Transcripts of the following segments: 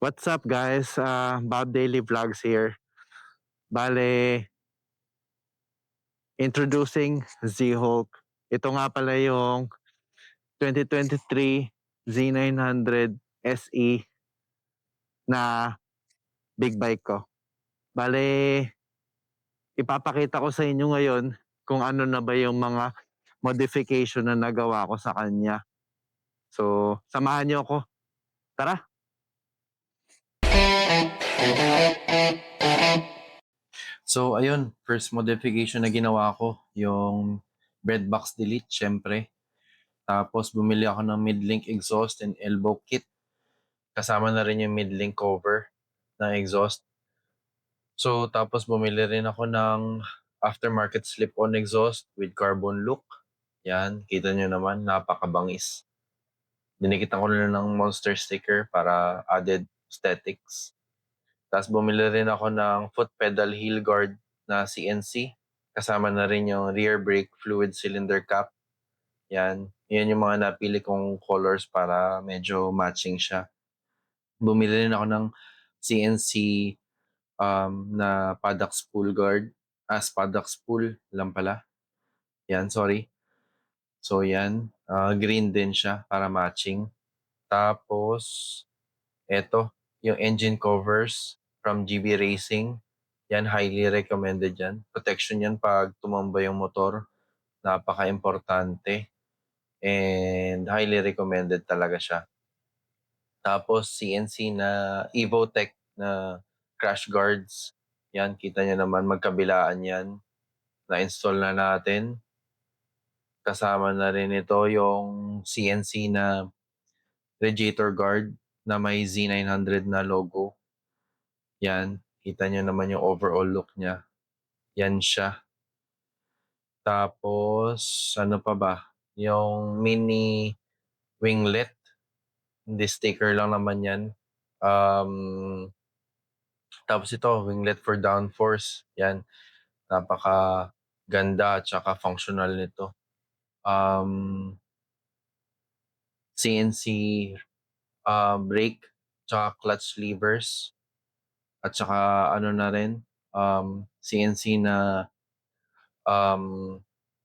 What's up guys? Bob Daily Vlogs here. Bale, introducing Z-Hulk. Ito nga pala yung 2023 Z900 SE na big bike ko. Bale, ipapakita ko sa inyo ngayon kung ano na ba yung mga modification na nagawa ko sa kanya. So, samahan niyo ako. Tara! So, ayun, first modification na ginawa ko, yung breadbox delete, syempre. Tapos, bumili ako ng mid-link exhaust and elbow kit. Kasama na rin yung mid-link cover ng exhaust. So, tapos bumili rin ako ng aftermarket slip-on exhaust with carbon look. Yan, kita nyo naman, napakabangis. Dinikitan ko na ng monster sticker para added aesthetics. Tapos bumili rin ako ng foot pedal heel guard na CNC. Kasama na rin yung rear brake fluid cylinder cap. Yan yung mga napili kong colors para medyo matching siya. Bumili rin ako ng CNC na paddock spool guard. Paddock spool lang pala. Yan, sorry. So yan, green din siya para matching. Tapos, eto, yung engine covers from GB Racing. Yan, highly recommended yan. Protection yan pag tumamba yung motor. Napaka-importante. And highly recommended talaga siya. Tapos CNC na Evotech na crash guards. Yan, kita nyo naman, magkabilaan yan. Na-install na natin. Kasama na rin ito yung CNC na radiator guard na may Z900 na logo. Yan, kita nyo naman yung overall look niya. Yan siya. Tapos, ano pa ba? Yung mini winglet. Hindi sticker lang naman yan. Tapos ito, winglet for downforce. Yan, napaka ganda at saka functional nito. CNC brake, tsaka clutch levers. At saka ano na rin, CNC na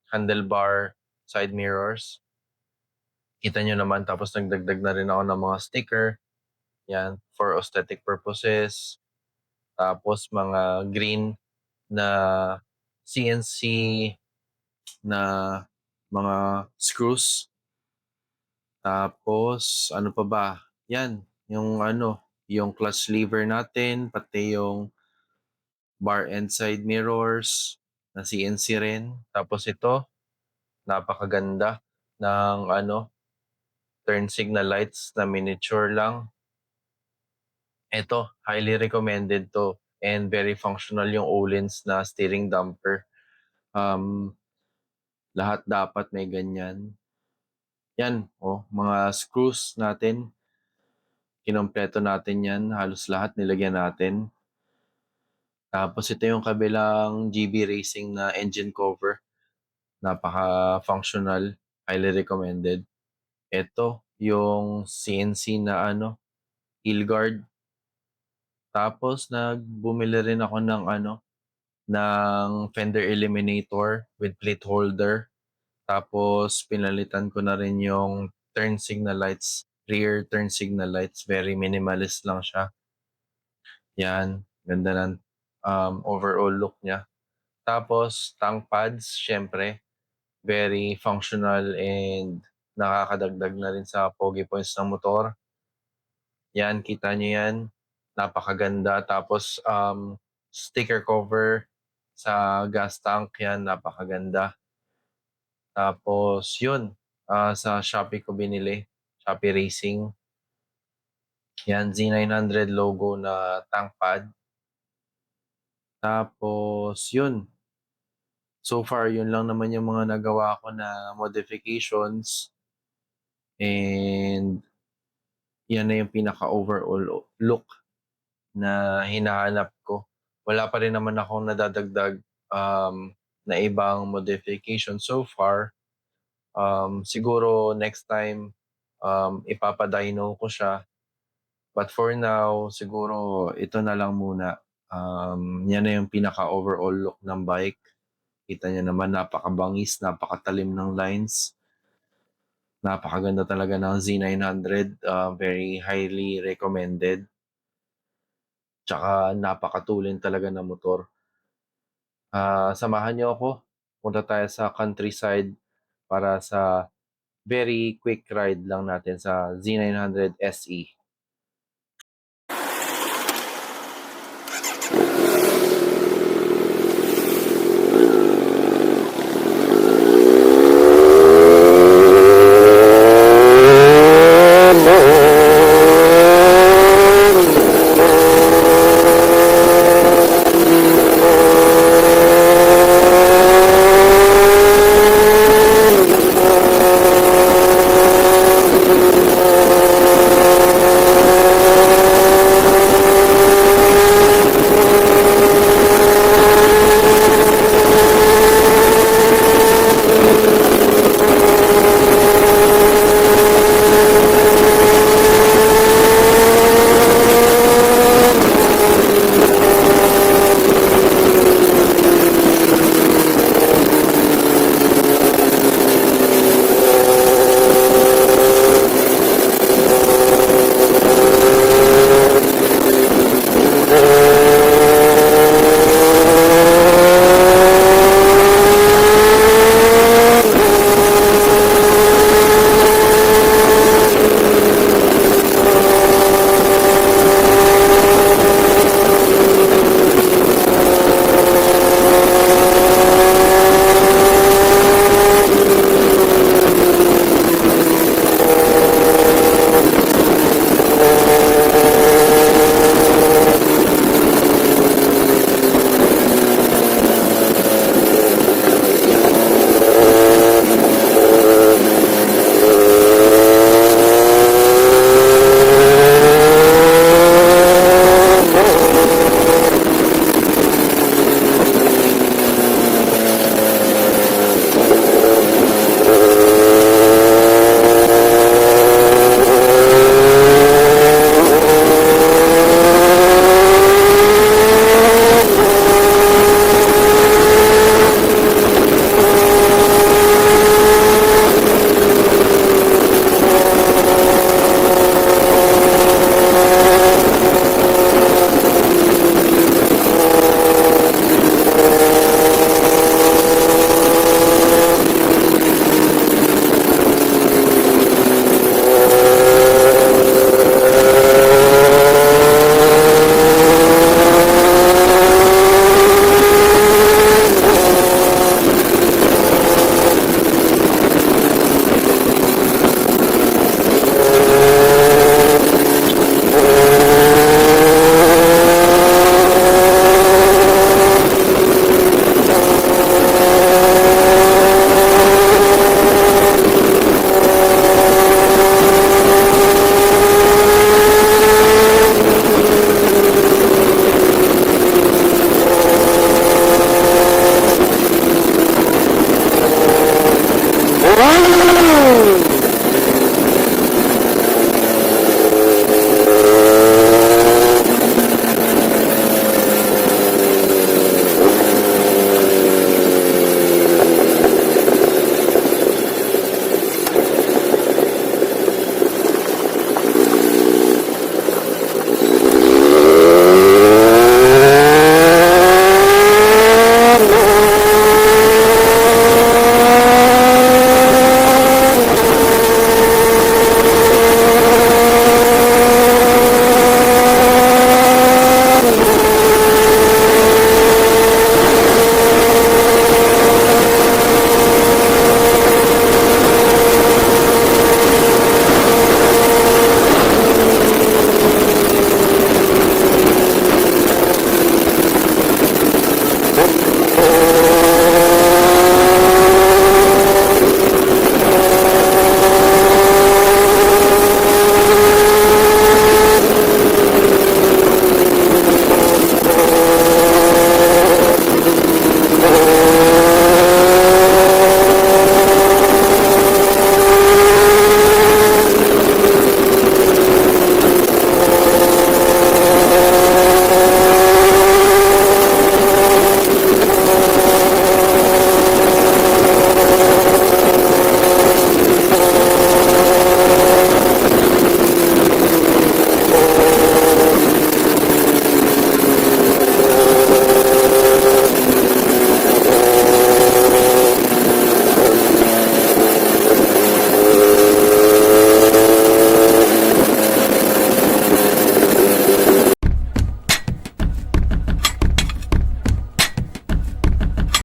handlebar side mirrors. Kita nyo naman, tapos nagdagdag na rin ako ng mga sticker. Yan, for aesthetic purposes. Tapos mga green na CNC na mga screws. Tapos, ano pa ba? Yan, yung clutch lever natin, pati yung bar end side mirrors na CNC rin. Tapos ito, napakaganda ng turn signal lights na miniature lang. Ito, highly recommended to and very functional yung Öhlins na steering damper. Lahat dapat may ganyan. Yan, mga screws natin. Kinompleto natin yan. Halos lahat nilagyan natin. Tapos ito yung kabilang GB Racing na engine cover. Napaka-functional. Highly recommended. Ito, yung CNC na heel guard. Tapos bumili rin ako ng fender eliminator with plate holder. Tapos pinalitan ko na rin yung turn signal lights, rear turn signal lights. Very minimalist lang siya. Yan, ganda ng overall look niya. Tapos tank pads, syempre, very functional and nakakadagdag na rin sa pogi points ng motor. Yan, kita nyo yan. Napakaganda. Tapos sticker cover sa gas tank, yan, napakaganda. Tapos yun, sa Shopee ko binili, Shopee Racing. Yan, Z900 logo na tank pad. Tapos yun, so far yun lang naman yung mga nagawa ko na modifications. And yan na yung pinaka-overall look na hinahanap ko. Wala pa rin naman akong nadadagdag na ibang modification so far. Siguro next time ipapadino ko siya But for now, siguro ito na lang muna. 'Yan na yung pinaka-overall look ng bike. Kita niyo naman napakabangis, napakatalim ng lines. Napakaganda talaga ng Z900, very highly recommended. Tsaka napakatulin talaga ng motor. Samahan niyo ako, punta tayo sa countryside para sa very quick ride lang natin sa Z900 SE.